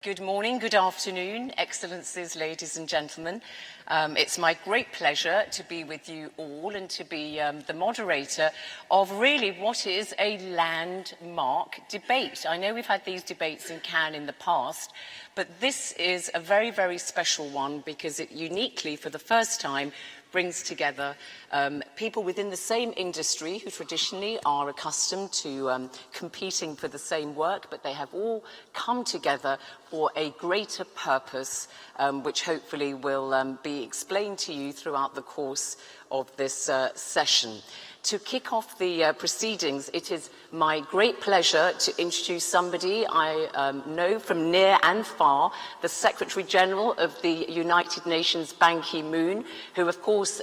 Good morning, good afternoon, Excellencies, ladies and gentlemen. It's my great pleasure to be with you all and to be the moderator of really what is a landmark debate. I know we've had these debates in Cannes in the past, but this is a very, very special one because it uniquely, for the first time, brings together people within the same industry who traditionally are accustomed to competing for the same work, but they have all come together for a greater purpose, which hopefully will be explained to you throughout the course of this session. To kick off the proceedings, it is my great pleasure to introduce somebody I know from near and far, the Secretary General of the United Nations, Ban Ki-moon, who of course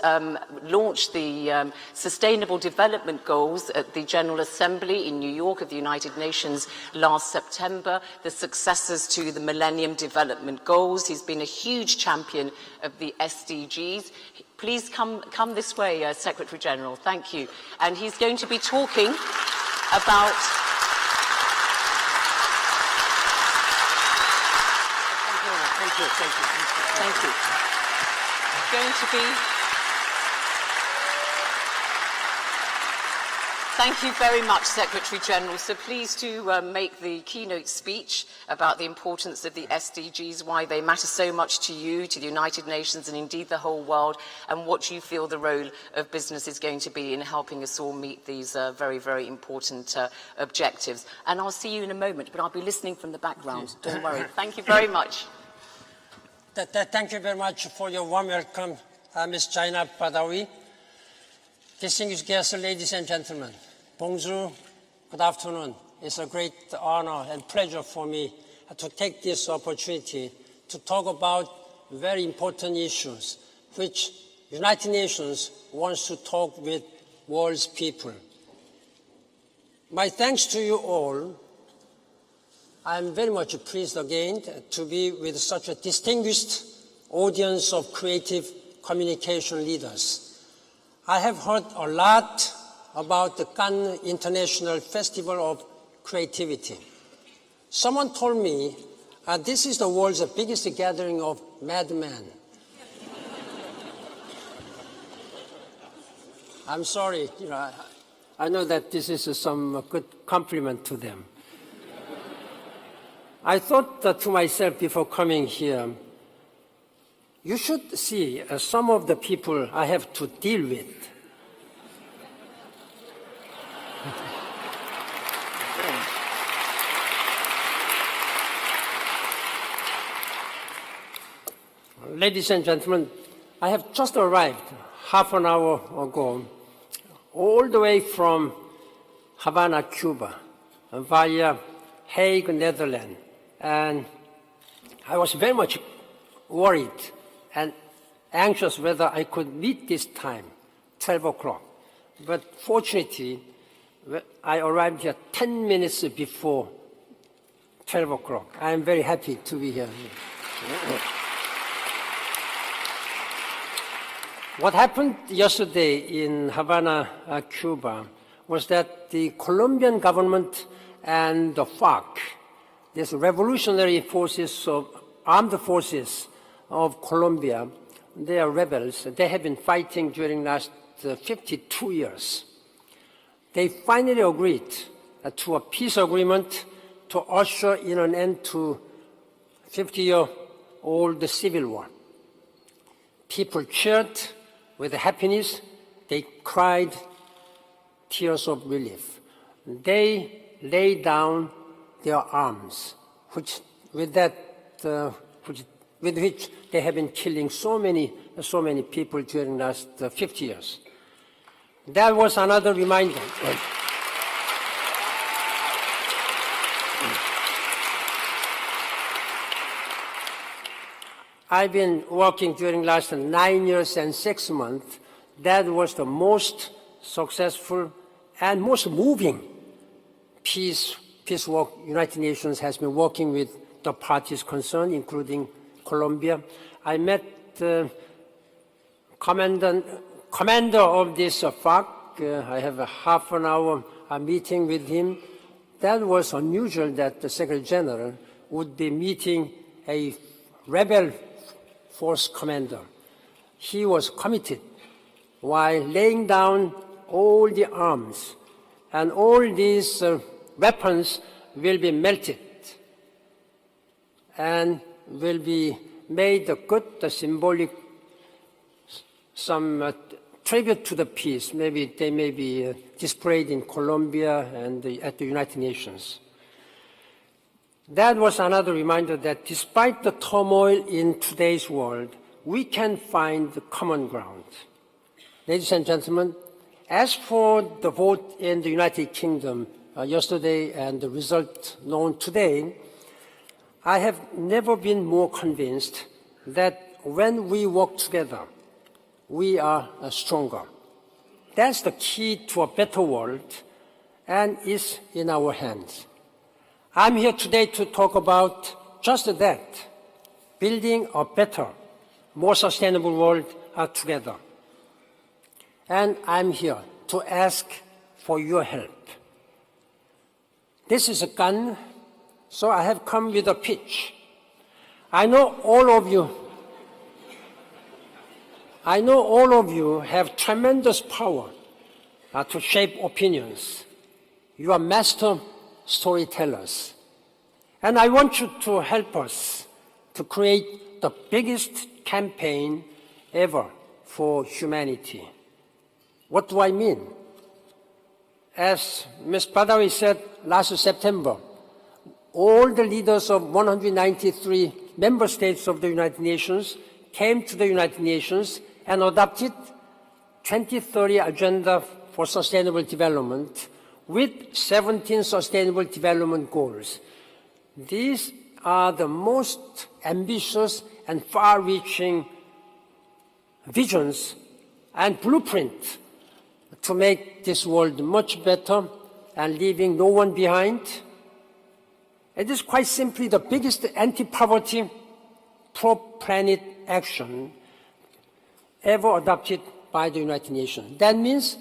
launched the Sustainable Development Goals at the General Assembly in New York of the United Nations last September, the successors to the Millennium Development Goals. He's been a huge champion of the SDGs. Please come this way, Secretary General. Thank you. And he's going to be talking about... Thank you. Going to be... Thank you very much, Secretary General. So please do make the keynote speech about the importance of the SDGs, why they matter so much to you, to the United Nations, and indeed the whole world, and what you feel the role of business is going to be in helping us all meet these very, very important objectives. And I'll see you in a moment, but I'll be listening from the background. Don't worry. Thank you very much. Thank you very much for your warm welcome, Ms. Jaina Badawi. Distinguished guests, ladies and gentlemen, bonjour, good afternoon. It's a great honor and pleasure for me to take this opportunity to talk about very important issues which United Nations wants to talk with world's people. My thanks to you all. I'm very much pleased again to be with such a distinguished audience of creative communication leaders. I have heard a lot about the Cannes International Festival of Creativity. Someone told me this is the world's biggest gathering of madmen. I'm sorry, I know that this is some good compliment to them. I thought to myself before coming here, you should see some of the people I have to deal with. Ladies and gentlemen, I have just arrived half an hour ago, all the way from Havana, Cuba, via Hague, Netherlands, and I was very much worried and anxious whether I could meet this time, 12 o'clock. But fortunately, I arrived here 10 minutes before 12 o'clock. I am very happy to be here. What happened yesterday in Havana, Cuba, was that the Colombian government and the FARC, these revolutionary forces of armed forces of Colombia, they are rebels. They have been fighting during the last 52 years. They finally agreed to a peace agreement to usher in an end to 50-year-old civil war. People cheered with happiness. They cried tears of relief. They laid down their arms, with which they have been killing so many people during the last 50 years. That was another reminder. I've been working during the last 9 years and 6 months. That was the most successful and most moving peace work United Nations has been working with the parties concerned, including Colombia. I met the commander of this FARC. I have a half an hour meeting with him. That was unusual that the Secretary General would be meeting a rebel force commander. He was committed while laying down all the arms, and all these weapons will be melted and will be made a good symbolic some tribute to the peace. Maybe they may be displayed in Colombia and at the United Nations. That was another reminder that despite the turmoil in today's world, we can find the common ground. Ladies and gentlemen, as for the vote in the United Kingdom yesterday and the result known today, I have never been more convinced that when we work together, we are stronger. That's the key to a better world, and is in our hands. I'm here today to talk about just that, building a better, more sustainable world together. And I'm here to ask for your help. This is a gun, so I have come with a pitch. I know all of you have tremendous power to shape opinions. You are master storytellers. And I want you to help us to create the biggest campaign ever for humanity. What do I mean? As Ms. Badawi said last September, all the leaders of 193 member states of the United Nations came to the United Nations and adopted 2030 Agenda for Sustainable Development with 17 Sustainable Development Goals. These are the most ambitious and far-reaching visions and blueprint to make this world much better and leaving no one behind. It is quite simply the biggest anti-poverty, pro-planet action ever adopted by the United Nations. That means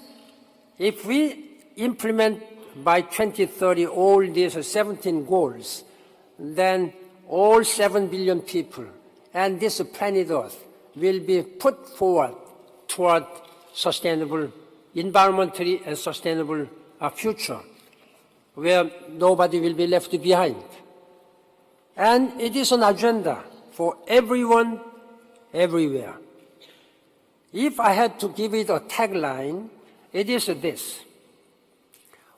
if we implement by 2030 all these 17 goals, then all 7 billion people and this planet Earth will be put forward toward sustainable, environmentally and sustainable future where nobody will be left behind. And it is an agenda for everyone, everywhere. If I had to give it a tagline, it is this: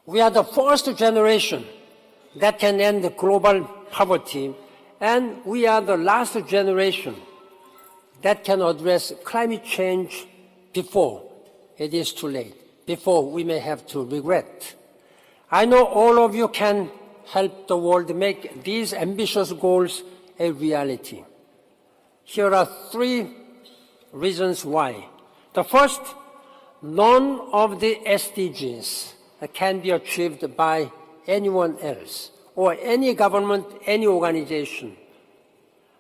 we are the first generation that can end global poverty, and we are the last generation that can address climate change before it is too late, before we may have to regret. I know all of you can help the world make these ambitious goals a reality. Here are 3 reasons why. The first, none of the SDGs can be achieved by anyone else or any government, any organization.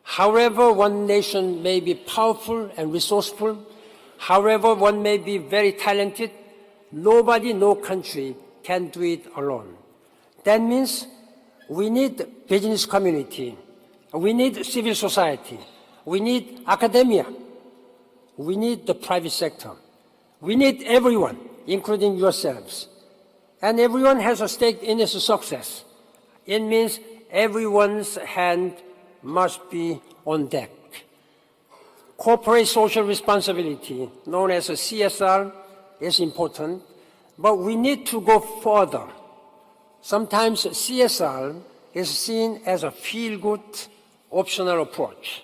However one nation may be powerful and resourceful, however one may be very talented, nobody, no country can do it alone. That means we need business community, we need civil society, we need academia, we need the private sector, we need everyone, including yourselves. And everyone has a stake in its success. It means everyone's hand must be on deck. Corporate social responsibility, known as a CSR, is important, but we need to go further. Sometimes CSR is seen as a feel-good, optional approach.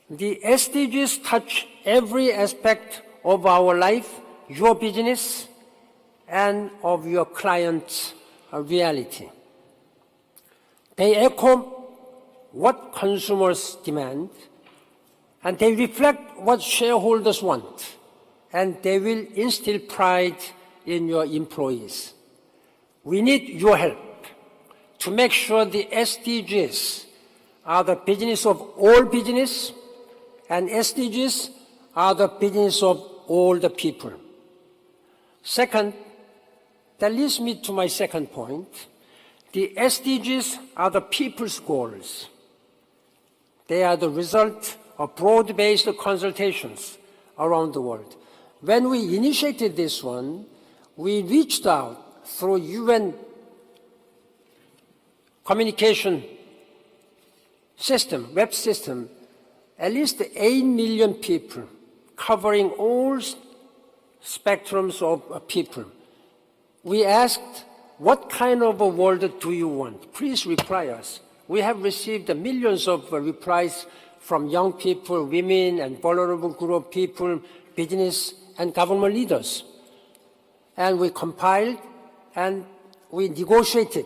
The SDGs touch every aspect of our life, your business, and of your client's reality. They echo what consumers demand, and they reflect what shareholders want, and they will instill pride in your employees. We need your help to make sure the SDGs are the business of all business, and SDGs are the business of all the people. Second, that leads me to my second point. The SDGs are the people's goals. They are the result of broad-based consultations around the world. When we initiated this one, we reached out through UN communication system, web system, at least 8 million people, covering all spectrums of people. We asked, what kind of a world do you want? Please reply us. We have received millions of replies from young people, women, and vulnerable group of people, business and government leaders. And we compiled and we negotiated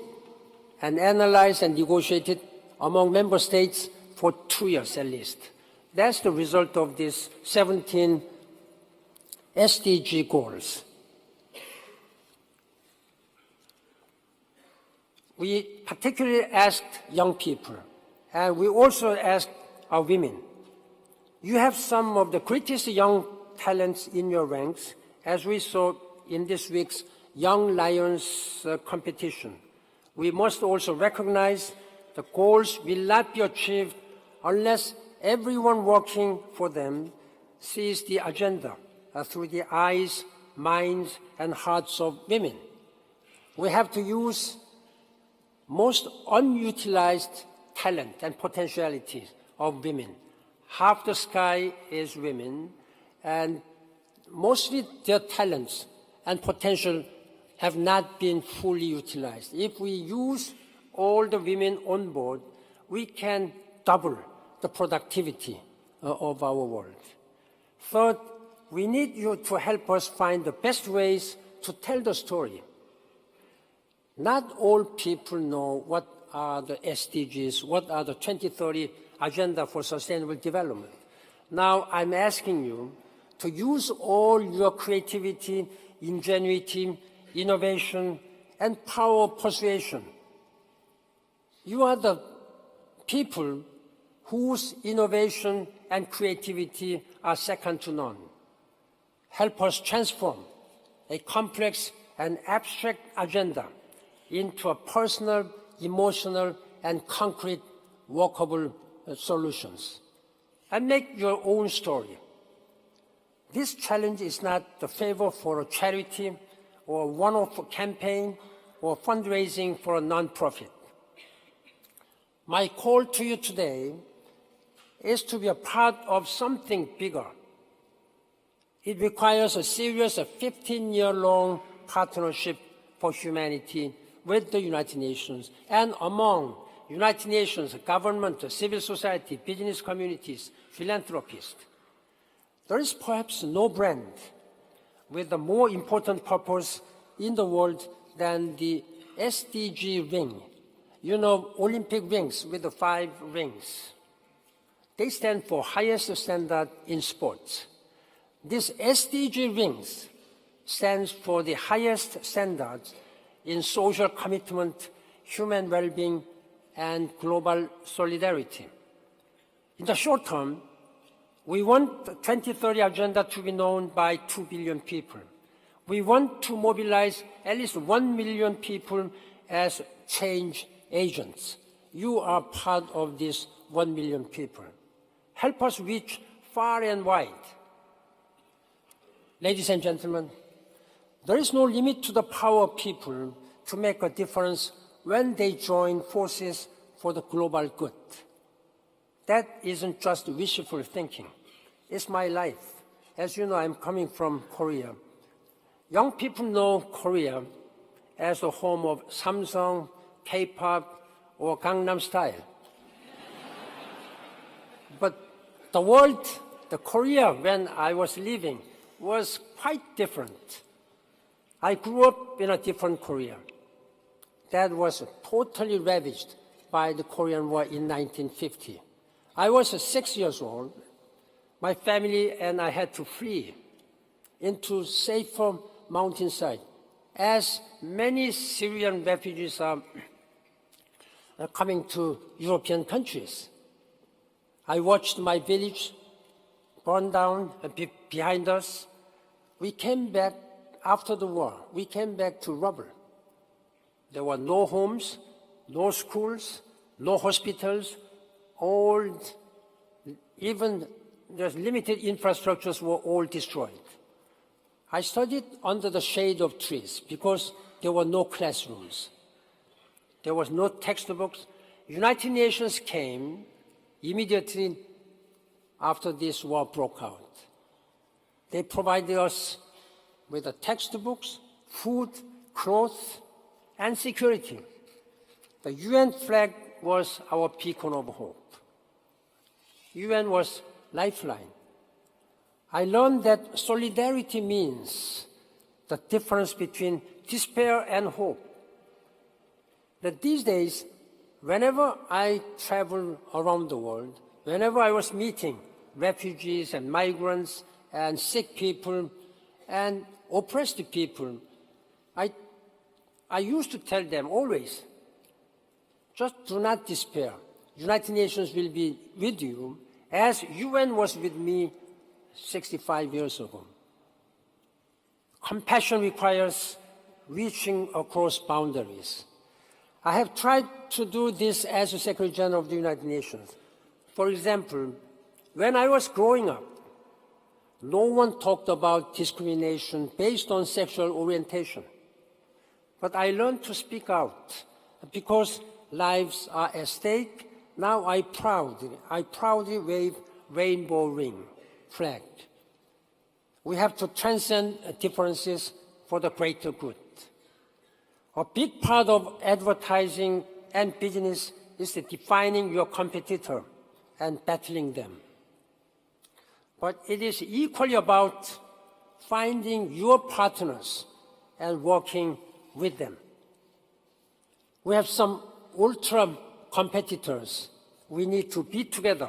and analyzed and negotiated among member states for 2 years at least. That's the result of these 17 SDG goals. We particularly asked young people, and we also asked our women. You have some of the greatest young talents in your ranks, as we saw in this week's Young Lions competition. We must also recognize the goals will not be achieved unless everyone working for them sees the agenda through the eyes, minds, and hearts of women. We have to use most unutilized talent and potentiality of women. Half the sky is women, and mostly their talents and potential have not been fully utilized. If we use all the women on board, we can double the productivity of our world. Third, we need you to help us find the best ways to tell the story. Not all people know what are the SDGs, what are the 2030 Agenda for Sustainable Development. Now I'm asking you to use all your creativity, ingenuity, innovation, and power of persuasion. You are the people whose innovation and creativity are second to none. Help us transform a complex and abstract agenda into a personal, emotional, and concrete, workable solutions. And make your own story. This challenge is not the favor for a charity or one-off campaign or fundraising for a nonprofit. My call to you today is to be a part of something bigger. It requires a serious 15-year-long partnership for humanity with the United Nations and among United Nations, government, civil society, business communities, philanthropists. There is perhaps no brand with a more important purpose in the world than the SDG ring. You know, Olympic rings with the 5 rings. They stand for highest standard in sports. This SDG rings stands for the highest standards in social commitment, human well-being, and global solidarity. In the short term, we want the 2030 Agenda to be known by 2 billion people. We want to mobilize at least 1 million people as change agents. You are part of this 1 million people. Help us reach far and wide. Ladies and gentlemen, there is no limit to the power of people to make a difference when they join forces for the global good. That isn't just wishful thinking. It's my life. As you know, I'm coming from Korea. Young people know Korea as the home of Samsung, K-pop, or Gangnam Style. But the world, the Korea when I was living, was quite different. I grew up in a different Korea that was totally ravaged by the Korean War in 1950. I was 6 years old. My family and I had to flee into safer mountainside, as many Syrian refugees are coming to European countries. I watched my village burn down behind us. We came back. After the war, we came back to rubble. There were no homes, no schools, no hospitals, even the limited infrastructures were all destroyed. I studied under the shade of trees because there were no classrooms. There was no textbooks. United Nations came immediately after this war broke out. They provided us with the textbooks, food, clothes, and security. The UN flag was our beacon of hope. UN was lifeline. I learned that solidarity means the difference between despair and hope. That these days, whenever I travel around the world, whenever I was meeting refugees and migrants and sick people and oppressed people, I used to tell them always, just do not despair. United Nations will be with you as UN was with me 65 years ago. Compassion requires reaching across boundaries. I have tried to do this as a Secretary General of the United Nations. For example, when I was growing up, no one talked about discrimination based on sexual orientation. But I learned to speak out because lives are at stake. Now I proudly wave rainbow ring flag. We have to transcend differences for the greater good. A big part of advertising and business is defining your competitor and battling them. But it is equally about finding your partners and working with them. We have some ultra competitors. We need to be together.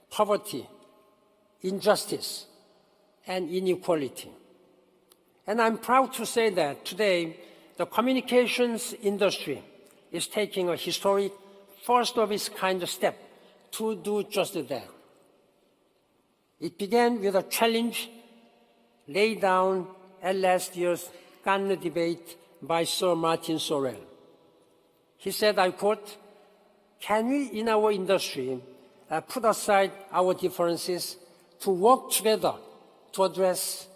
Poverty, injustice, and inequality. And I'm proud to say that today, the communications industry is taking a historic, first of its kind step to do just that. It began with a challenge laid down at last year's Cannes debate by Sir Martin Sorrell. He said, I quote, "Can we in our industry put aside our differences to work together to address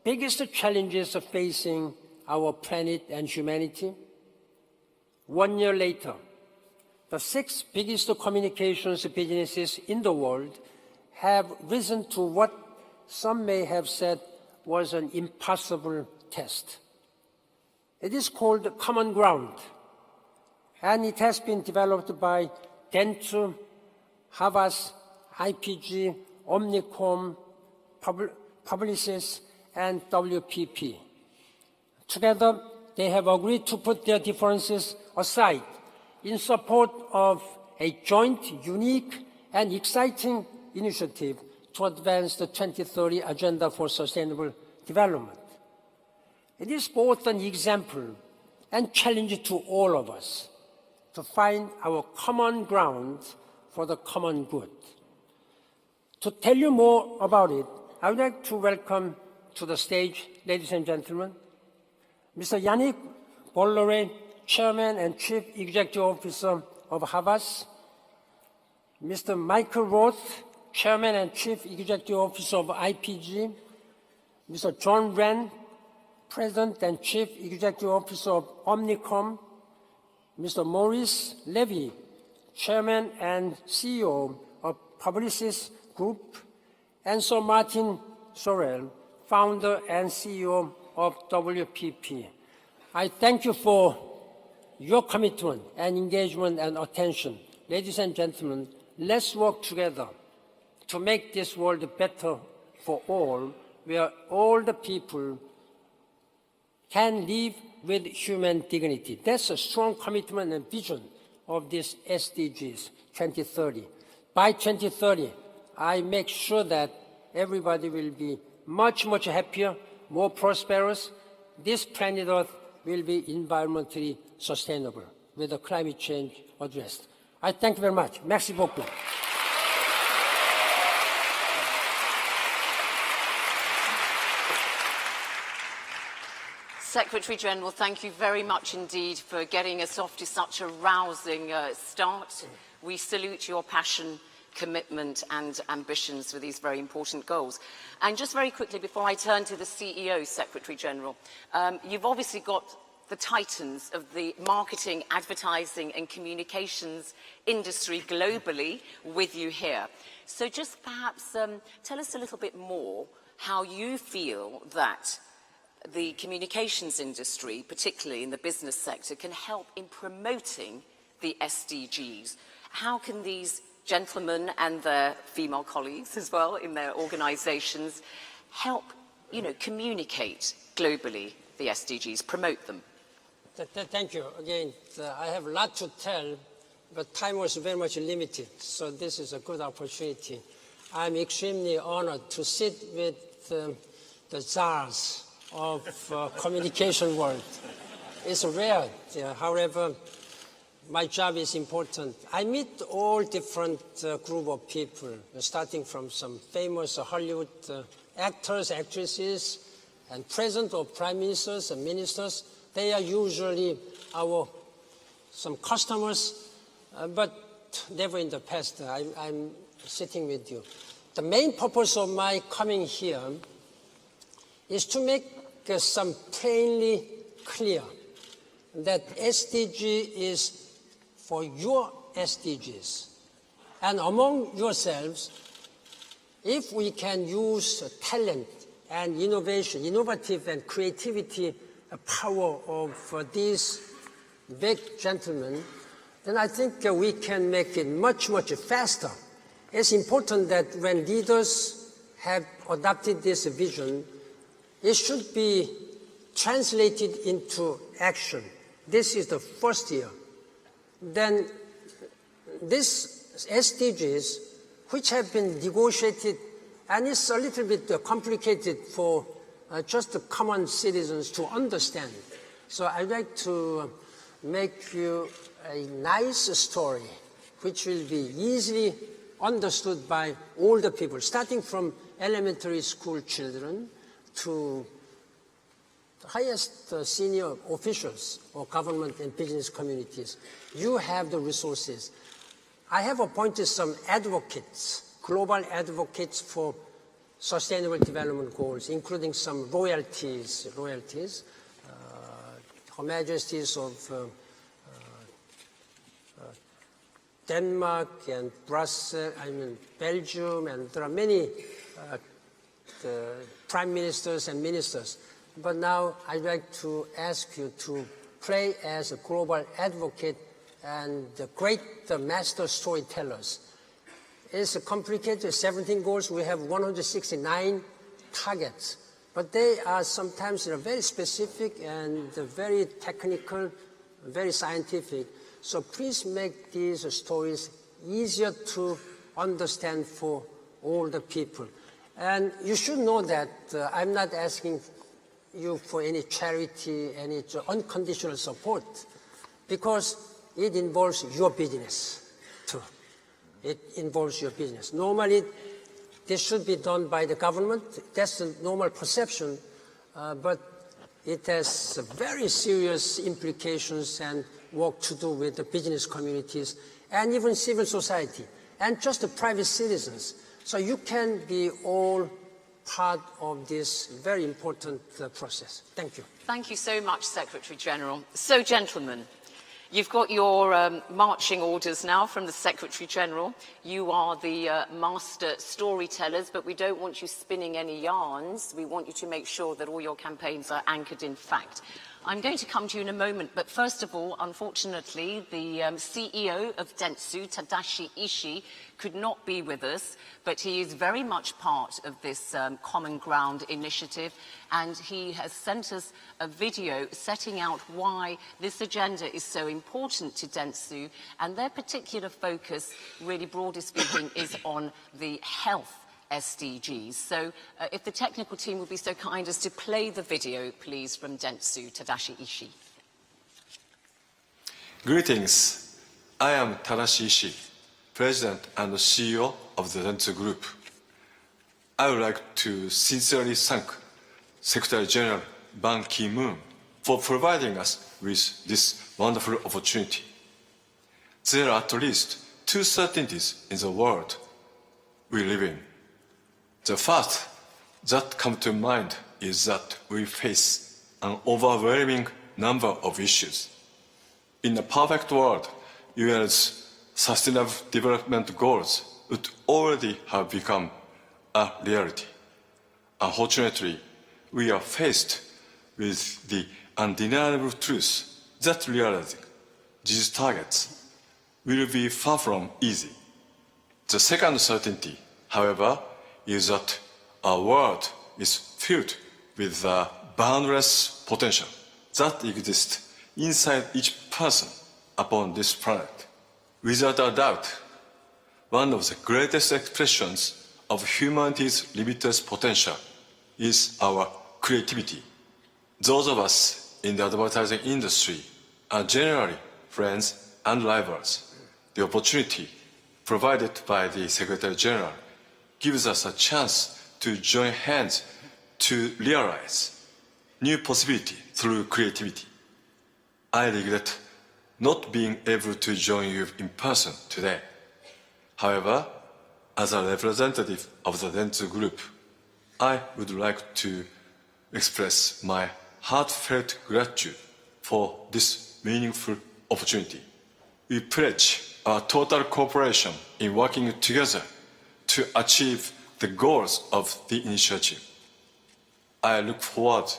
biggest challenges facing our planet and humanity?" 1 year later, the 6 biggest communications businesses in the world have risen to what some may have said was an impossible test. It is called Common Ground, and it has been developed by Dentsu, Havas, IPG, Omnicom, Publicis, and WPP. Together, they have agreed to put their differences aside in support of a joint, unique, and exciting initiative to advance the 2030 Agenda for Sustainable Development. It is both an example and challenge to all of us to find our common ground for the common good. To tell you more about it, I would like to welcome to the stage, ladies and gentlemen, Mr. Yannick Bolloré, Chairman and Chief Executive Officer of Havas, Mr. Michael Roth, Chairman and Chief Executive Officer of IPG, Mr. John Wren, President and Chief Executive Officer of Omnicom, Mr. Maurice Levy, Chairman and CEO of Publicis Group, and Sir Martin Sorrell, Founder and CEO of WPP. I thank you for your commitment and engagement and attention. Ladies and gentlemen, let's work together to make this world better for all, where all the people can live with human dignity. That's a strong commitment and vision of this SDGs 2030. By 2030, I make sure that everybody will be much, much happier, more prosperous. This planet Earth will be environmentally sustainable with the climate change addressed. I thank you very much. Merci beaucoup. Secretary General, thank you very much indeed for getting us off to such a rousing start. We salute your passion, commitment and ambitions for these very important goals. And just very quickly, before I turn to the CEO, Secretary General, you've obviously got the titans of the marketing, advertising and communications industry globally with you here. So just perhaps tell us a little bit more how you feel that the communications industry, particularly in the business sector, can help in promoting the SDGs. How can these gentlemen and their female colleagues as well in their organisations help, communicate globally the SDGs, promote them? Thank you. Again, I have a lot to tell, but time was very much limited, so this is a good opportunity. I'm extremely honored to sit with the czars of communication world. It's rare, however, my job is important. I meet all different group of people, starting from some famous Hollywood actors, actresses, and president or prime ministers and ministers. They are usually some customers, but never in the past. I'm sitting with you. The main purpose of my coming here is to make some plainly clear that SDG is for your SDGs. And among yourselves, if we can use talent and innovation, innovative and creativity power of these big gentlemen, then I think we can make it much, much faster. It's important that when leaders have adopted this vision, it should be translated into action. This is the first year. Then these SDGs, which have been negotiated, and it's a little bit complicated for just the common citizens to understand. So I'd like to make you a nice story, which will be easily understood by all the people, starting from elementary school children to the highest senior officials or government and business communities. You have the resources. I have appointed some advocates, global advocates for Sustainable Development Goals, including some royalties, Her Majesties of Denmark and Brussels, Belgium, and there are many prime ministers and ministers. But now I'd like to ask you to play as a global advocate and the great master storytellers. It's complicated, 17 goals. We have 169 targets, but they are sometimes very specific and very technical, very scientific. So please make these stories easier to understand for all the people. And you should know that I'm not asking you for any charity, any unconditional support, because it involves your business too. It involves your business. Normally, this should be done by the government. That's the normal perception, but it has very serious implications and work to do with the business communities and even civil society and just the private citizens. So you can be all part of this very important process. Thank you. Thank you so much, Secretary General. So, gentlemen, you've got your marching orders now from the Secretary General. You are the master storytellers, but we don't want you spinning any yarns. We want you to make sure that all your campaigns are anchored in fact. I'm going to come to you in a moment, but first of all, unfortunately, the CEO of Dentsu, Tadashi Ishii, could not be with us, but he is very much part of this Common Ground initiative, and he has sent us a video setting out why this agenda is so important to Dentsu, and their particular focus, really broadly speaking, is on the health SDGs. So if the technical team would be so kind as to play the video, please, from Dentsu, Tadashi Ishii. Greetings. I am Tadashi Ishii, President and CEO of the Dentsu Group. I would like to sincerely thank Secretary General Ban Ki-moon for providing us with this wonderful opportunity. There are at least two certainties in the world we live in. The first that comes to mind is that we face an overwhelming number of issues. In a perfect world, UN's Sustainable Development Goals would already have become a reality. Unfortunately, we are faced with the undeniable truth that realizing these targets will be far from easy. The second certainty, however, is that our world is filled with the boundless potential that exists inside each person upon this planet. Without a doubt, one of the greatest expressions of humanity's limitless potential is our creativity. Those of us in the advertising industry are generally friends and rivals. The opportunity provided by the Secretary General gives us a chance to join hands to realize new possibility through creativity. I regret not being able to join you in person today. However, as a representative of the Dentsu Group, I would like to express my heartfelt gratitude for this meaningful opportunity. We pledge our total cooperation in working together to achieve the goals of the initiative. I look forward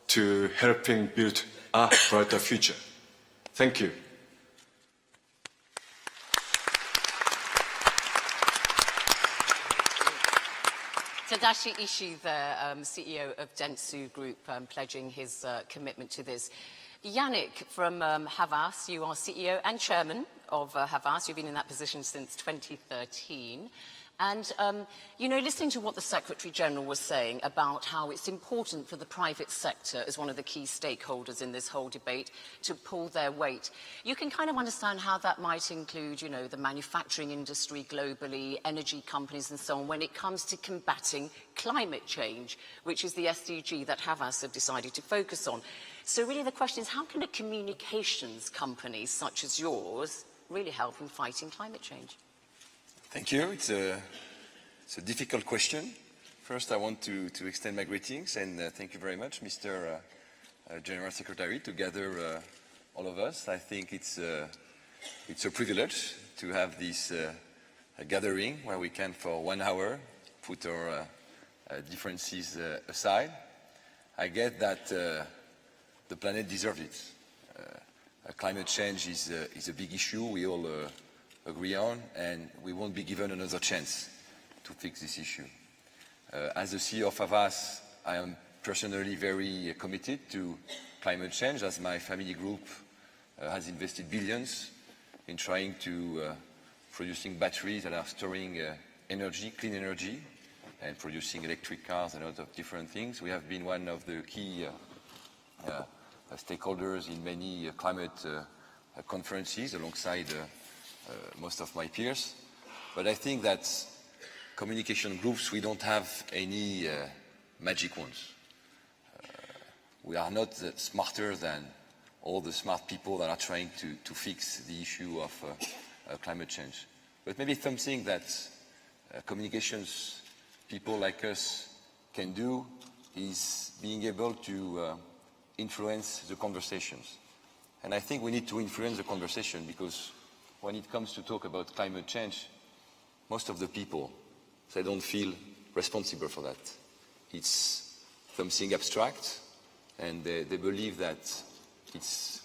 to helping build a brighter future. Thank you. Tadashi Ishii, the CEO of Dentsu Group, pledging his commitment to this. Yannick from Havas, you are CEO and chairman of Havas. You've been in that position since 2013. And, you know, listening to what the Secretary General was saying about how it's important for the private sector as one of the key stakeholders in this whole debate to pull their weight, you can kind of understand how that might include, you know, the manufacturing industry globally, energy companies and so on, when it comes to combating climate change, which is the SDG that Havas have decided to focus on. So really the question is, how can a communications company such as yours really help in fighting climate change? Thank you. It's a difficult question. First, I want to extend my greetings and thank you very much, Mr. General Secretary, to gather all of us. I think it's a privilege to have this gathering where we can, for 1 hour, put our differences aside. I get that the planet deserves it. Climate change is a big issue we all agree on, and we won't be given another chance to fix this issue. As the CEO of Havas, I am personally very committed to climate change, as my family group has invested billions in trying to producing batteries that are storing energy, clean energy, and producing electric cars and a lot of different things. We have been one of the key stakeholders in many climate conferences alongside most of my peers. But I think that communication groups, we don't have any magic wands. We are not smarter than all the smart people that are trying to fix the issue of climate change. But maybe something that communications people like us can do is being able to influence the conversations. And I think we need to influence the conversation because when it comes to talk about climate change, most of the people, they don't feel responsible for that. It's something abstract, and they believe that it's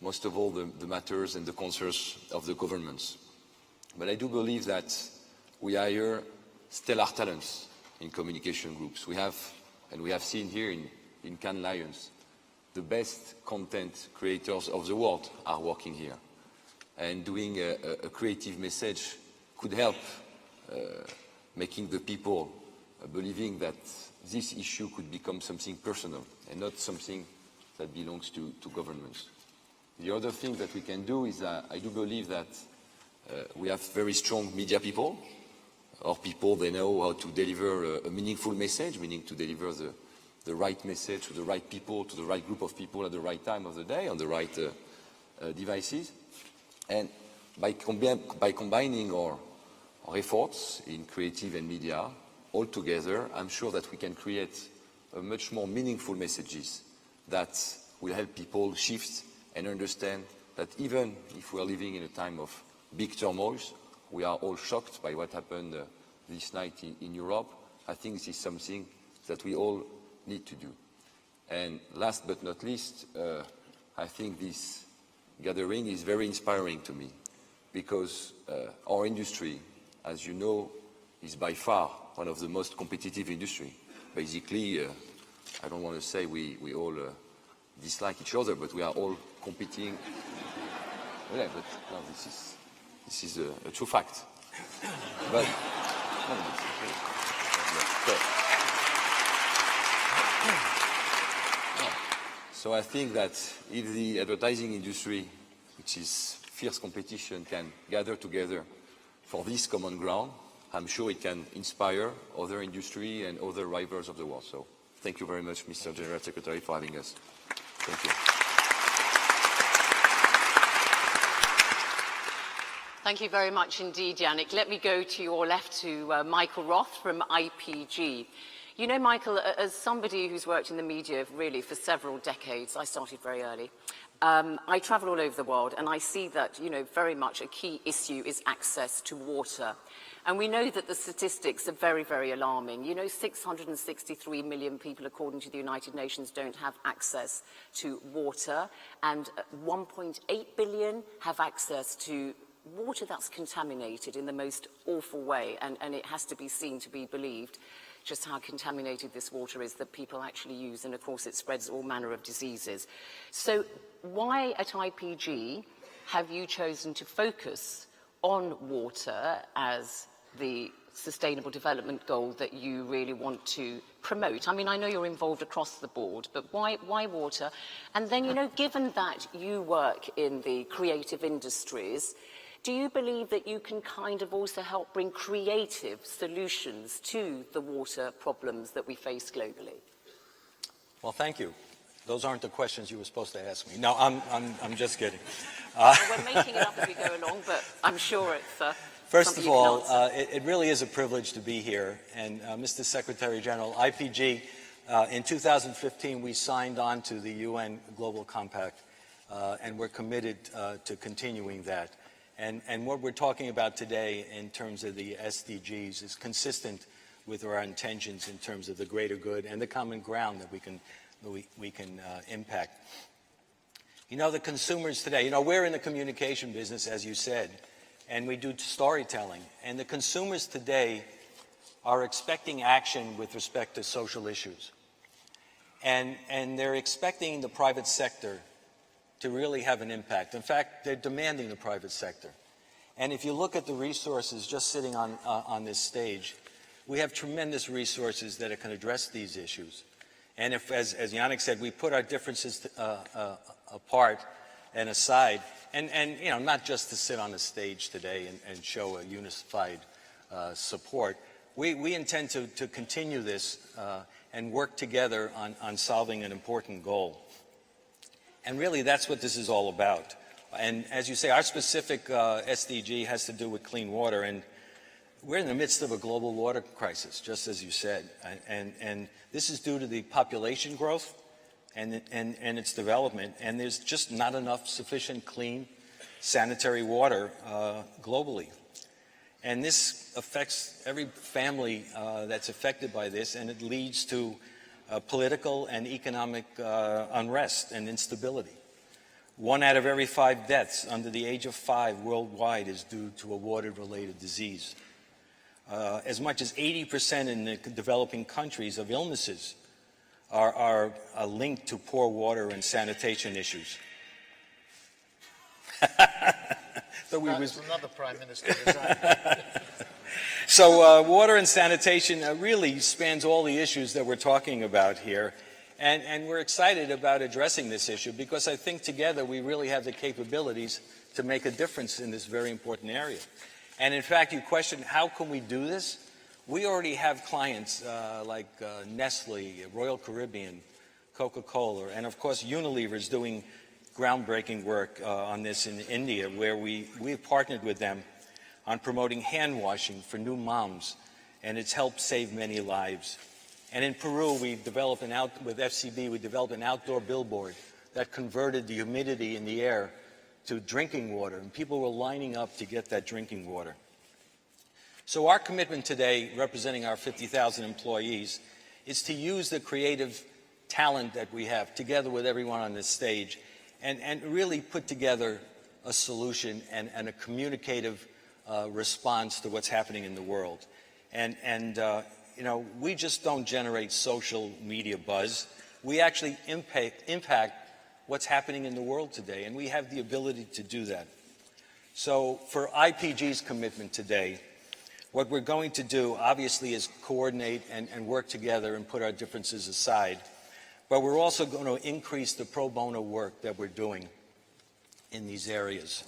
most of all the matters and the concerns of the governments. But I do believe that we hire stellar talents in communication groups. We have, and we have seen here in Cannes Lions, the best content creators of the world are working here. And doing a creative message could help making the people believing that this issue could become something personal and not something that belongs to governments. The other thing that we can do is I do believe that we have very strong media people, or people they know how to deliver a meaningful message, meaning to deliver the right message to the right people, to the right group of people at the right time of the day, on the right devices. And by combining our efforts in creative and media all together, I'm sure that we can create a much more meaningful messages that will help people shift and understand that even if we are living in a time of big turmoils, we are all shocked by what happened this night in Europe. I think this is something that we all need to do. And last but not least, I think this gathering is very inspiring to me because our industry, as you know, is by far one of the most competitive industry. Basically, I don't want to say we all dislike each other, but we are all competing. Yeah, but no, this is a true fact. But so I think that if the advertising industry, which is fierce competition, can gather together for this common ground, I'm sure it can inspire other industry and other rivals of the world. So thank you very much, Mr. General Secretary, for having us. Thank you. Thank you very much indeed, Yannick. Let me go to your left to Michael Roth from IPG. You know, Michael, as somebody who's worked in the media really for several decades, I started very early, I travel all over the world and I see that, you know, very much a key issue is access to water. And we know that the statistics are very, very alarming. You know, 663 million people, according to the United Nations, don't have access to water, and 1.8 billion have access to water that's contaminated in the most awful way, and it has to be seen to be believed just how contaminated this water is that people actually use, and of course it spreads all manner of diseases. So why at IPG have you chosen to focus on water as the sustainable development goal that you really want to promote? I mean, I know you're involved across the board, but why water? And then, you know, given that you work in the creative industries, do you believe that you can kind of also help bring creative solutions to the water problems that we face globally? Well, thank you. Those aren't the questions you were supposed to ask me. No, I'm just kidding. Well, we're making it up as we go along, but I'm sure it's First of all, it really is a privilege to be here. And Mr. Secretary General, IPG, in 2015, we signed on to the UN Global Compact, and we're committed to continuing that. And what we're talking about today in terms of the SDGs is consistent with our intentions in terms of the greater good and the common ground that we can impact. You know, the consumers today, you know, we're in the communication business, as you said, and we do storytelling. And the consumers today are expecting action with respect to social issues. And they're expecting the private sector to really have an impact. In fact, they're demanding the private sector. And if you look at the resources just sitting on this stage, we have tremendous resources that can address these issues. And if, as Yannick said, we put our differences apart and aside, and you know, not just to sit on the stage today and show a unified support, we intend to continue this and work together on solving an important goal. And really, that's what this is all about. And as you say, our specific SDG has to do with clean water, and we're in the midst of a global water crisis, just as you said. And this is due to the population growth and its development, and there's just not enough sufficient clean sanitary water globally. And this affects every family that's affected by this, and it leads to political and economic unrest and instability. 1 out of every 5 deaths under the age of 5 worldwide is due to a water-related disease. As much as 80% in the developing countries of illnesses are linked to poor water and sanitation issues. That's another Prime Minister design. So water and sanitation really spans all the issues that we're talking about here. And we're excited about addressing this issue because I think together we really have the capabilities to make a difference in this very important area. And in fact, you questioned how can we do this? We already have clients like Nestle, Royal Caribbean, Coca-Cola, and of course Unilever is doing groundbreaking work on this in India, where we've partnered with them on promoting hand washing for new moms, and it's helped save many lives. And in Peru, with FCB, we developed an outdoor billboard that converted the humidity in the air to drinking water, and people were lining up to get that drinking water. So our commitment today, representing our 50,000 employees, is to use the creative talent that we have, together with everyone on this stage, and really put together a solution and a communicative response to what's happening in the world. You know, we just don't generate social media buzz. We actually impact what's happening in the world today, and we have the ability to do that. So for IPG's commitment today, what we're going to do, obviously, is coordinate and work together and put our differences aside. But we're also going to increase the pro bono work that we're doing in these areas.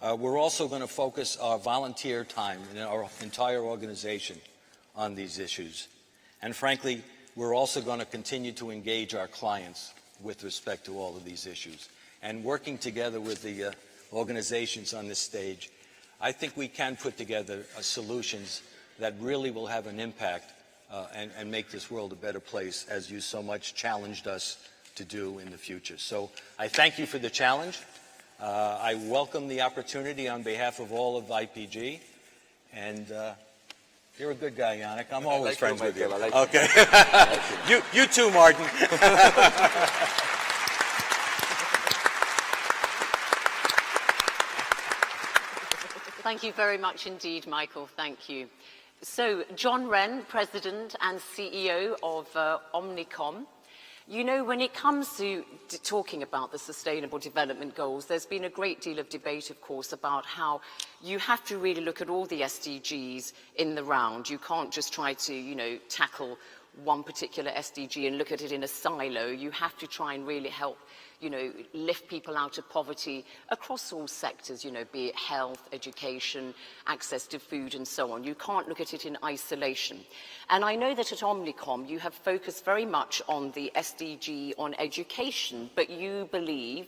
We're also going to focus our volunteer time in our entire organization on these issues. And frankly, we're also going to continue to engage our clients with respect to all of these issues. And working together with the organizations on this stage, I think we can put together solutions that really will have an impact and make this world a better place, as you so much challenged us to do in the future. So I thank you for the challenge. I welcome the opportunity on behalf of all of IPG. And you're a good guy, Yannick. I'm always friends with you. Okay. You too, Martin. Thank you very much indeed, Michael. Thank you. So, John Wren, President and CEO of Omnicom. You know, when it comes to talking about the Sustainable Development Goals, there's been a great deal of debate, of course, about how you have to really look at all the SDGs in the round. You can't just try to, you know, tackle one particular SDG and look at it in a silo. You have to try and really help, you know, lift people out of poverty across all sectors, you know, be it health, education, access to food and so on. You can't look at it in isolation. And I know that at Omnicom you have focused very much on the SDG on education, but you believe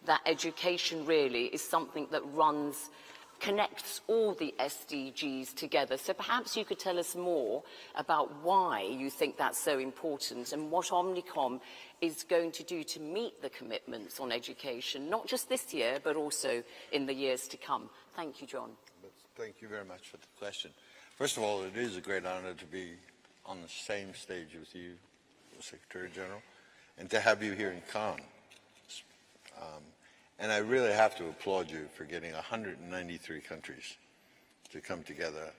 that education really is something that connects all the SDGs together. So perhaps you could tell us more about why you think that's so important and what Omnicom is going to do to meet the commitments on education, not just this year, but also in the years to come. Thank you, John. Thank you very much for the question. First of all, it is a great honor to be on the same stage with you, Secretary General, and to have you here in Cannes. And I really have to applaud you for getting 193 countries to come together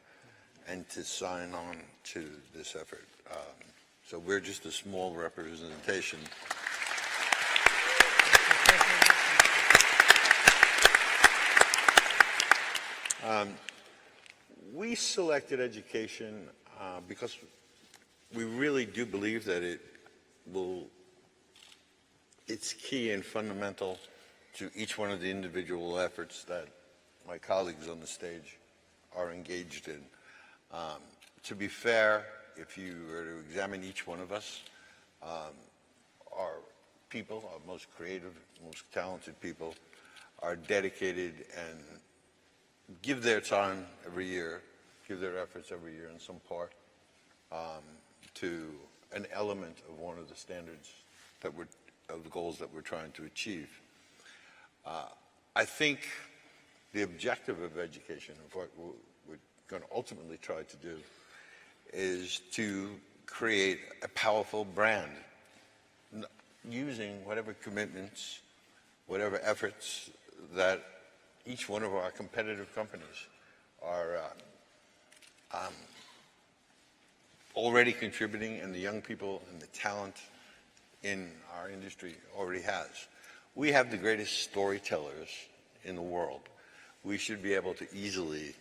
and to sign on to this effort. So we're just a small representation. We selected education because we really do believe that it's key and fundamental to each one of the individual efforts that my colleagues on the stage are engaged in. To be fair, if you were to examine each one of us, our people, our most creative, most talented people, are dedicated and give their time every year, give their efforts every year in some part to an element of one of the standards of the goals that we're trying to achieve. I think the objective of education, of what we're going to ultimately try to do, is to create a powerful brand using whatever commitments, whatever efforts that each one of our competitive companies are already contributing, and the young people and the talent in our industry already has. We have the greatest storytellers in the world. We should be able to easily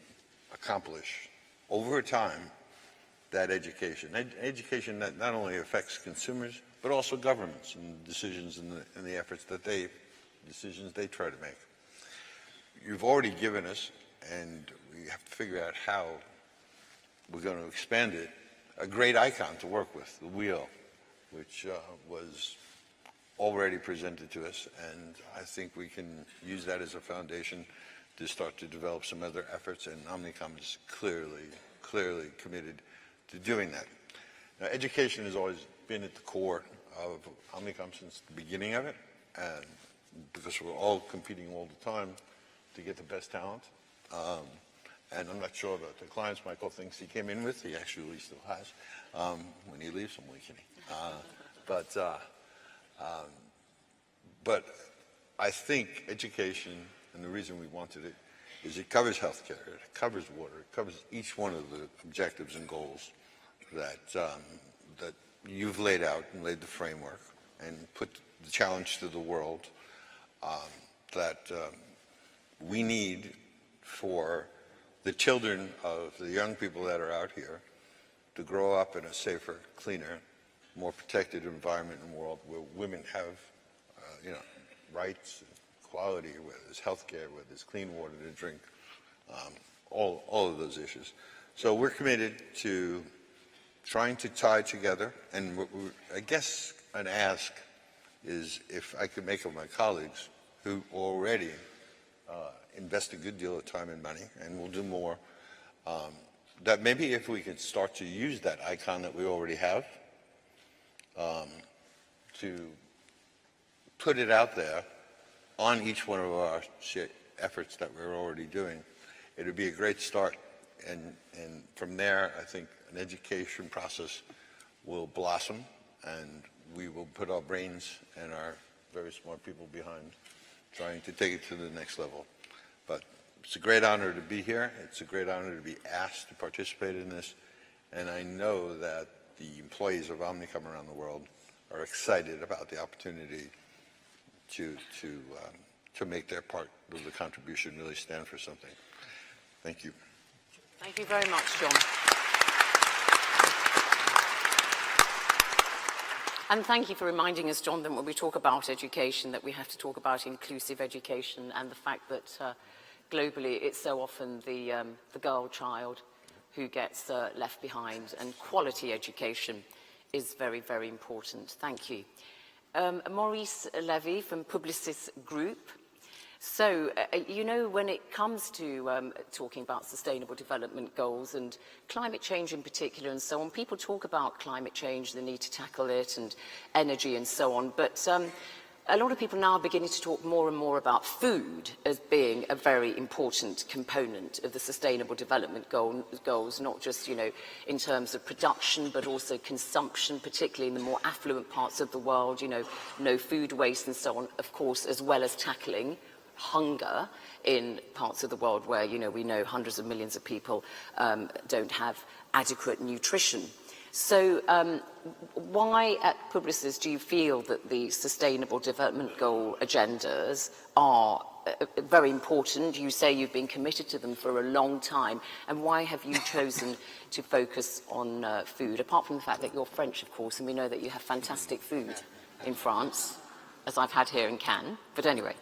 accomplish over time that education. Education that not only affects consumers, but also governments and decisions and the efforts that decisions they try to make. You've already given us, and we have to figure out how we're going to expand it, a great icon to work with, the wheel, which was already presented to us, and I think we can use that as a foundation to start to develop some other efforts, and Omnicom is clearly committed to doing that. Now, education has always been at the core of Omnicom since the beginning of it, and because we're all competing all the time to get the best talent. And I'm not sure about the clients Michael thinks he came in with. He actually still has. When he leaves, I'm weakening. But I think education, and the reason we wanted it, is it covers healthcare, it covers water, it covers each one of the objectives and goals that that you've laid out and laid the framework and put the challenge to the world that we need for the children of the young people that are out here to grow up in a safer, cleaner, more protected environment and world where women have, rights, equality, where there's healthcare, where there's clean water to drink, all of those issues. So we're committed to trying to tie together, and I guess an ask is if I could make of my colleagues who already invest a good deal of time and money, and will do more, that maybe if we could start to use that icon that we already have to put it out there on each one of our efforts that we're already doing, it would be a great start. And from there, I think an education process will blossom, and we will put our brains and our very smart people behind trying to take it to the next level. But it's a great honor to be here. It's a great honor to be asked to participate in this. And I know that the employees of Omnicom around the world are excited about the opportunity to make their part of the contribution really stand for something. Thank you. Thank you very much, John. And thank you for reminding us, John, that when we talk about education, that we have to talk about inclusive education and the fact that globally it's so often the girl child who gets left behind, and quality education is very, very important. Thank you. Maurice Levy from Publicis Group. So, when it comes to talking about sustainable development goals and climate change in particular and so on, people talk about climate change, the need to tackle it, and energy and so on, but a lot of people now are beginning to talk more and more about food as being a very important component of the sustainable development goals, not just, in terms of production, but also consumption, particularly in the more affluent parts of the world, no food waste and so on, of course, as well as tackling hunger in parts of the world where, we know hundreds of millions of people don't have adequate nutrition. So why at Publicis do you feel that the Sustainable Development Goal agendas are very important? You say you've been committed to them for a long time, and why have you chosen to focus on food, apart from the fact that you're French, of course, and we know that you have fantastic food in France, as I've had here in Cannes, but anyway.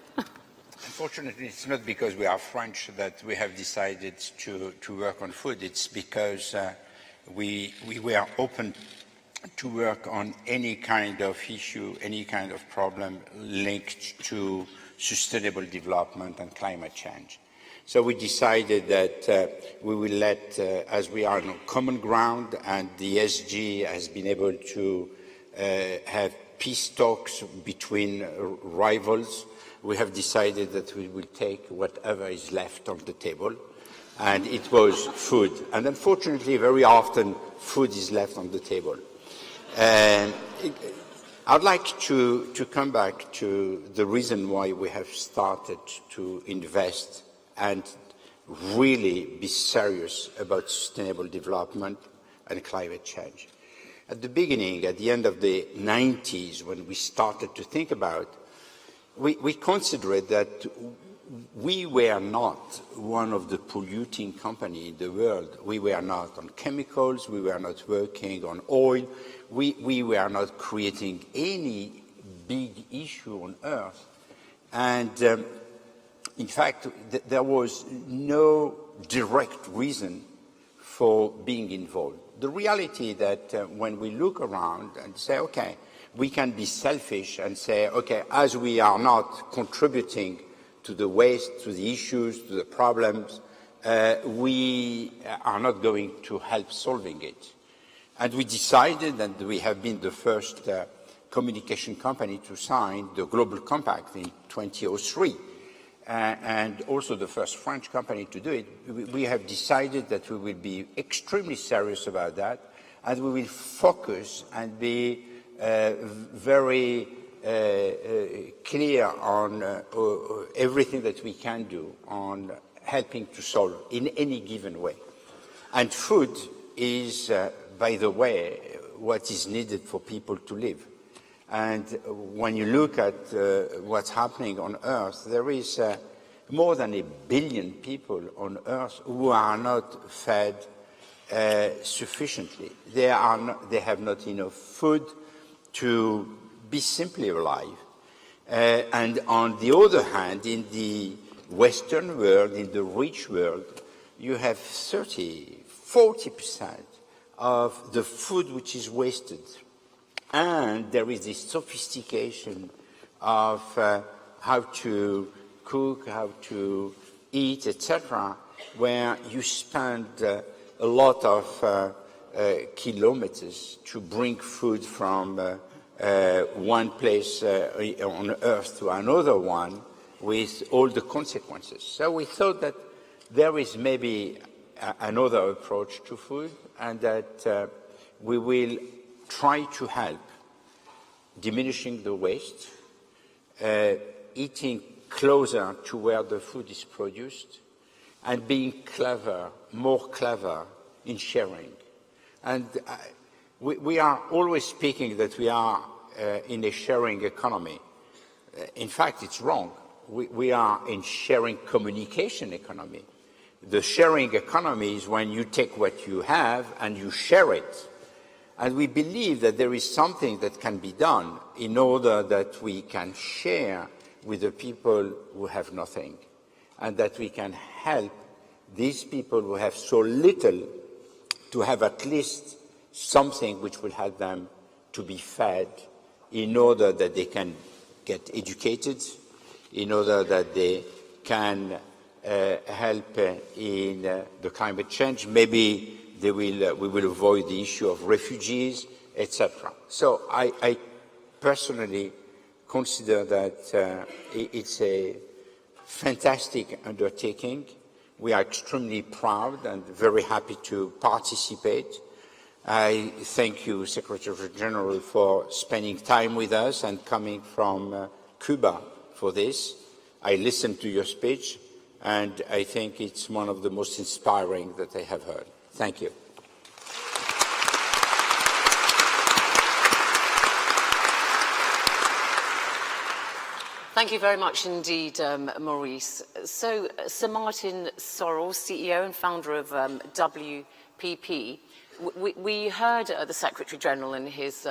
Unfortunately, it's not because we are French that we have decided to work on food. It's because we were open to work on any kind of issue, any kind of problem linked to sustainable development and climate change. So we decided that we will let, as we are on common ground and the SDG has been able to have peace talks between rivals, we have decided that we will take whatever is left on the table, and it was food. And unfortunately, very often, food is left on the table. And I'd like to come back to the reason why we have started to invest and really be serious about sustainable development and climate change. At the beginning, at the end of the 90s, when we started to think about, we considered that we were not one of the polluting companies in the world. We were not on chemicals, we were not working on oil, we were not creating any big issue on Earth. And in fact, there was no direct reason for being involved. The reality that when we look around and say, okay, we can be selfish and say, okay, as we are not contributing to the waste, to the issues, to the problems, we are not going to help solving it. And we decided, and we have been the first communication company to sign the Global Compact in 2003, and also the first French company to do it. We have decided that we will be extremely serious about that, and we will focus and be very clear on everything that we can do on helping to solve in any given way. And food is, by the way, what is needed for people to live. And when you look at what's happening on Earth, there is more than 1 billion people on Earth who are not fed sufficiently. They have not enough food to be simply alive. And on the other hand, in the Western world, in the rich world, you have 40% of the food which is wasted. And there is this sophistication of how to cook, how to eat, etc., where you spend a lot of kilometers to bring food from one place on Earth to another one with all the consequences. So we thought that there is maybe another approach to food, and that we will try to help diminishing the waste, eating closer to where the food is produced, and being clever, more clever in sharing. And we are always speaking that we are in a sharing economy. In fact, it's wrong. We are in sharing communication economy. The sharing economy is when you take what you have and you share it. And we believe that there is something that can be done in order that we can share with the people who have nothing, and that we can help these people who have so little to have at least something which will help them to be fed, in order that they can get educated, in order that they can help in the climate change. Maybe we will avoid the issue of refugees, etc. So I personally consider that it's a fantastic undertaking. We are extremely proud and very happy to participate. I thank you, Secretary General, for spending time with us and coming from Cuba for this. I listened to your speech, and I think it's one of the most inspiring that I have heard. Thank you. Thank you very much indeed, Maurice. So, Sir Martin Sorrell, CEO and founder of WPP, we heard the Secretary General in his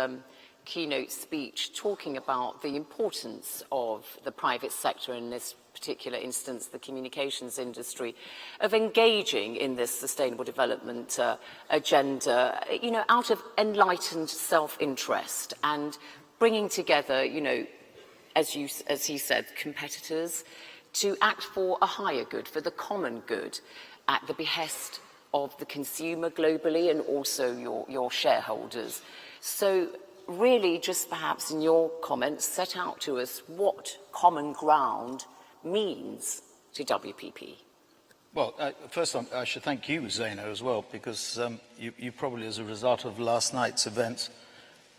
keynote speech talking about the importance of the private sector, in this particular instance, the communications industry, of engaging in this sustainable development agenda, you know, out of enlightened self-interest and bringing together, you know, as he said, competitors, to act for a higher good, for the common good, at the behest of the consumer globally and also your shareholders. So really, just perhaps in your comments, set out to us what common ground means to WPP. Well, first I should thank you, Zaino, as well, because you probably, as a result of last night's events,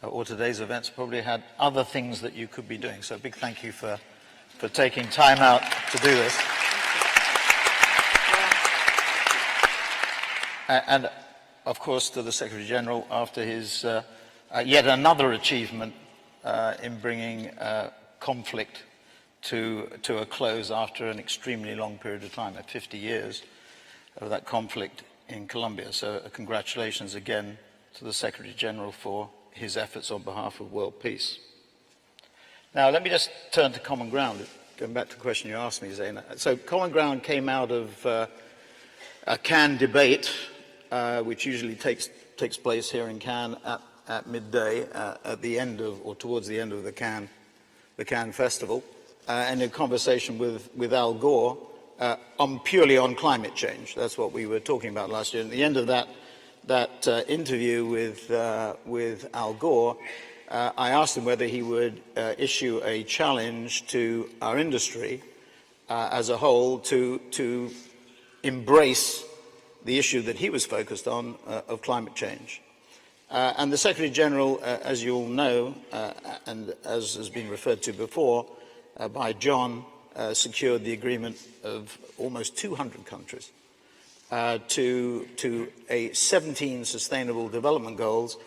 or today's events, probably had other things that you could be doing. So a big thank you for taking time out to do this. And of course, to the Secretary General, after his yet another achievement in bringing conflict to a close after an extremely long period of time, 50 years of that conflict in Colombia. So congratulations again to the Secretary General for his efforts on behalf of world peace. Now, let me just turn to common ground, going back to the question you asked me, Zaina. So common ground came out of a canned debate which usually takes place here in Cannes at midday, at the end of, or towards the end of the Cannes Festival, and a conversation with Al Gore purely on climate change. That's what we were talking about last year. And at the end of that interview with Al Gore, I asked him whether he would issue a challenge to our industry as a whole to embrace the issue that he was focused on of climate change. And the Secretary General, as you all know, and as has been referred to before by John, secured the agreement of almost 200 countries to 17 Sustainable Development Goals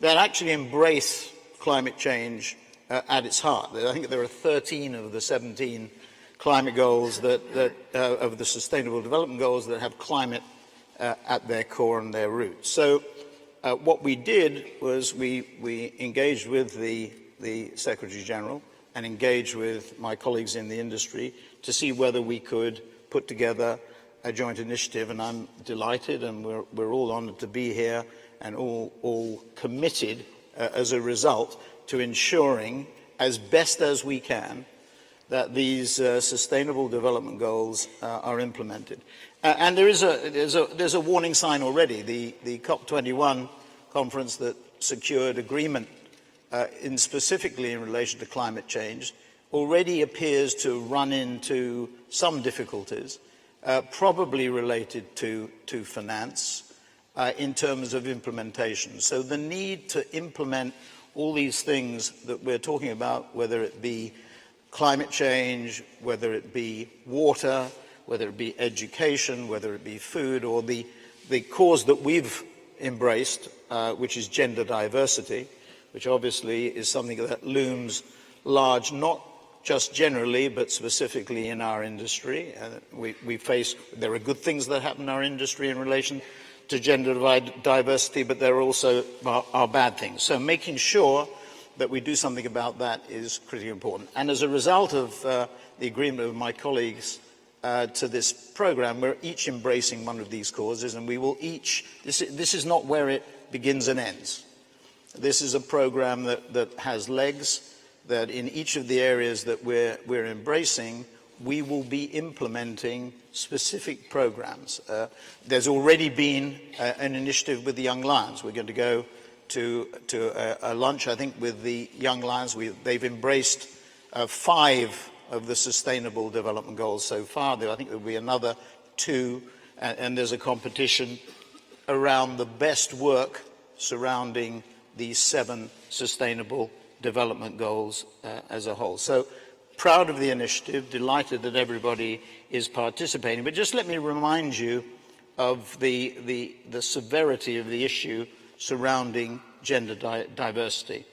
that actually embrace climate change at its heart. I think there are 13 of the 17 climate goals of the Sustainable Development Goals that have climate at their core and their roots. So what we did was we engaged with the Secretary General and engaged with my colleagues in the industry to see whether we could put together a joint initiative, and I'm delighted, and we're all honoured to be here and all committed as a result to ensuring, as best as we can, that these Sustainable Development Goals are implemented. And there's a warning sign already. The COP21 conference that secured agreement specifically in relation to climate change already appears to run into some difficulties, probably related to finance in terms of implementation. So the need to implement all these things that we're talking about, whether it be climate change, whether it be water, whether it be education, whether it be food, or the cause that we've embraced, which is gender diversity, which obviously is something that looms large, not just generally, but specifically in our industry. There are good things that happen in our industry in relation to gender diversity, but there also are bad things. So making sure that we do something about that is critically important. And as a result of the agreement of my colleagues to this program, we're each embracing one of these causes, and we will each, this is not where it begins and ends. This is a program that has legs, that in each of the areas that we're embracing, we will be implementing specific programs. There's already been an initiative with the Young Lions. We're going to go to a lunch, I think, with the Young Lions. They've embraced 5 of the Sustainable Development Goals so far. I think there will be another 2, and there's a competition around the best work surrounding these 7 Sustainable Development Goals as a whole. So proud of the initiative, delighted that everybody is participating. But just let me remind you of the severity of the issue surrounding gender diversity.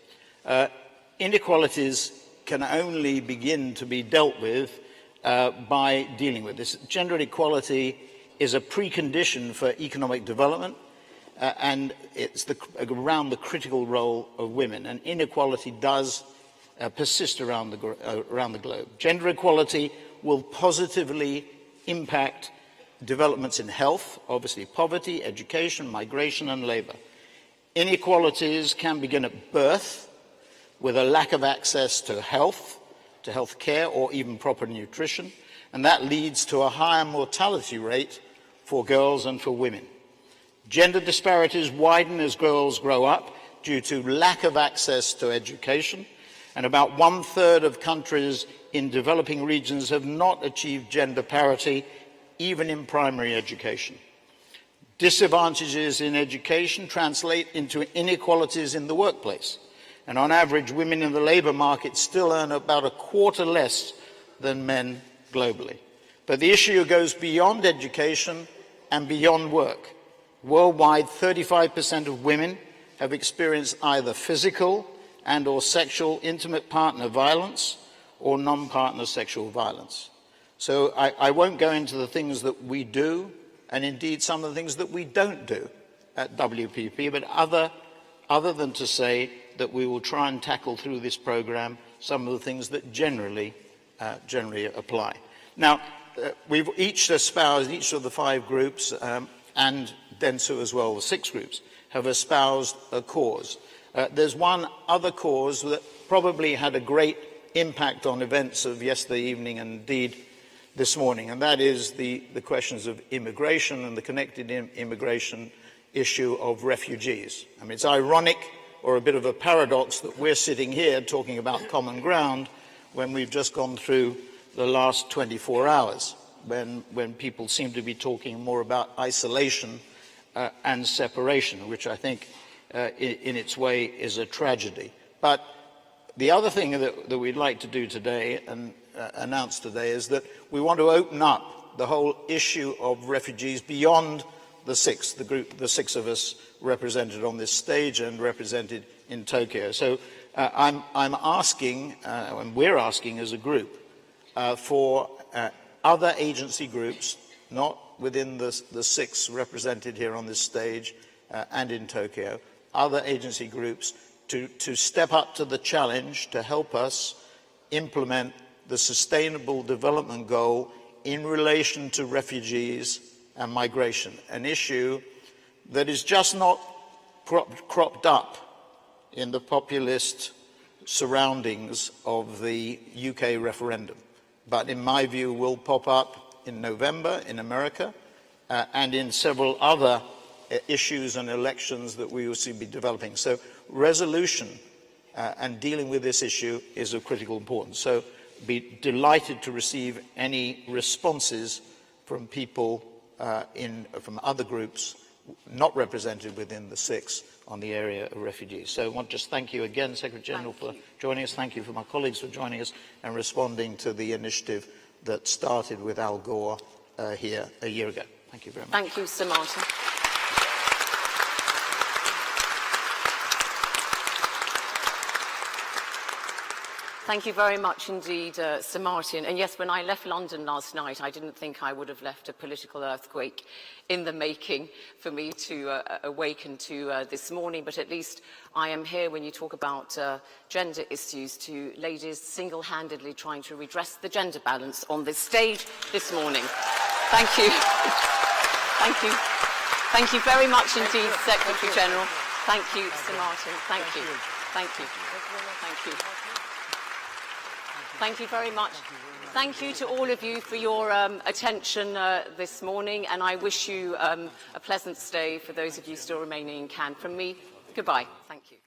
Inequalities can only begin to be dealt with by dealing with this. Gender equality is a precondition for economic development, and it's around the critical role of women. And inequality does persist around the globe. Gender equality will positively impact developments in health, obviously poverty, education, migration, and labour. Inequalities can begin at birth with a lack of access to health care, or even proper nutrition, and that leads to a higher mortality rate for girls and for women. Gender disparities widen as girls grow up due to lack of access to education, and about 1/3 of countries in developing regions have not achieved gender parity, even in primary education. Disadvantages in education translate into inequalities in the workplace, and on average, women in the labour market still earn about 1/4 less than men globally. But the issue goes beyond education and beyond work. Worldwide, 35% of women have experienced either physical and or sexual intimate partner violence or non-partner sexual violence. So I won't go into the things that we do, and indeed some of the things that we don't do at WPP, but other than to say that we will try and tackle through this program some of the things that generally apply. Now, we've each espoused, each of the 5 groups, and Dentsu as well, the 6 groups, have espoused a cause. There's one other cause that probably had a great impact on events of yesterday evening and indeed this morning, and that is the questions of immigration and the connected immigration issue of refugees. I mean, it's ironic or a bit of a paradox that we're sitting here talking about common ground when we've just gone through the last 24 hours, when people seem to be talking more about isolation and separation, which I think in its way is a tragedy. But the other thing that we'd like to do today and announce today is that we want to open up the whole issue of refugees beyond the 6, the 6 of us represented on this stage and represented in Tokyo. So I'm asking, and we're asking as a group, for other agency groups, not within the 6 represented here on this stage and in Tokyo, other agency groups to step up to the challenge to help us implement the Sustainable Development Goal in relation to refugees and migration, an issue that is just not cropped up in the populist surroundings of the UK referendum, but in my view will pop up in November in America and in several other issues and elections that we will see be developing. So resolution and dealing with this issue is of critical importance. So be delighted to receive any responses from people from other groups not represented within the 6 on the area of refugees. So I want to just thank you again, Secretary General, for joining us. Thank you for my colleagues for joining us and responding to the initiative that started with Al Gore here a year ago. Thank you very much. Thank you, Sir Martin. Thank you very much indeed, Sir Martin. And yes, when I left London last night, I didn't think I would have left a political earthquake in the making for me to awaken to this morning. But at least I am here when you talk about gender issues to ladies single-handedly trying to redress the gender balance on this stage this morning. Thank you. Thank you. Thank you very much indeed, Secretary General. Thank you, Sir Martin. Thank you. Thank you. Thank you. Thank you very much. Thank you to all of you for your attention this morning, and I wish you a pleasant stay for those of you still remaining in Cannes. From me, goodbye. Thank you.